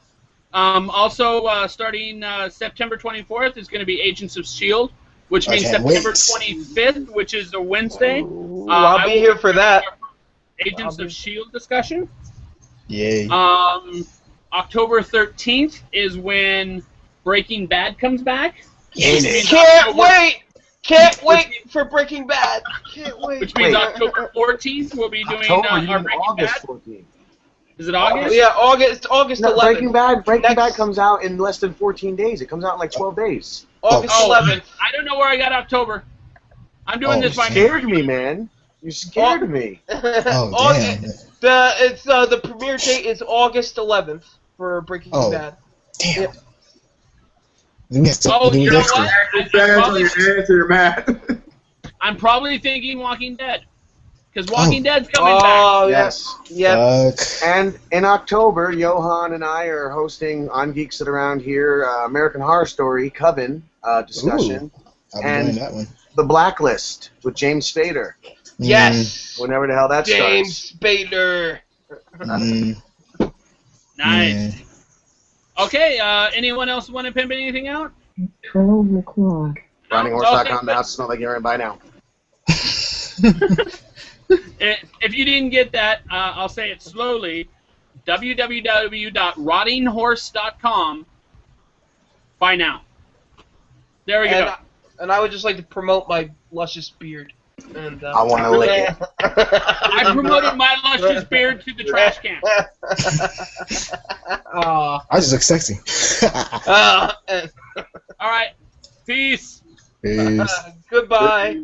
Also, starting September 24th is going to be Agents of S.H.I.E.L.D., which means can't September wait. 25th, which is a Wednesday. Ooh, I'll be here for that. Agents of S.H.I.E.L.D. discussion. Yay. October 13th is when Breaking Bad comes back. Can't wait! Can't wait for Breaking Bad. Can't wait. Which means October 14th we'll be doing October, our Breaking August Bad. 14th. Is it August? Yeah, August 11th. Breaking Bad comes out in less than 14 days. It comes out in like 12 days. August 11th. I don't know where I got October. I'm doing this by You scared me, man. You scared me. Oh, damn. The premiere date is August 11th for Breaking Bad. Damn. Yep. You know what? You're mad. I'm probably thinking Walking Dead. Because Walking Dead's coming back. Oh, yes. Yep. And in October, Johann and I are hosting on Geeks That Around Here American Horror Story Coven discussion. I'll be doing that one. The Blacklist with James Spader. Yes. Whenever the hell that James starts. Spader. Nice. Okay, anyone else want to pimp anything out? RoundingHorse.com now. Smell like you're in by now. If you didn't get that, I'll say it slowly. www.rottinghorse.com. Buy now. There we go. And I would just like to promote my luscious beard. And, I want to lick it. I promoted my luscious beard to the trash can. I just look sexy. All right. Peace. Peace. Goodbye.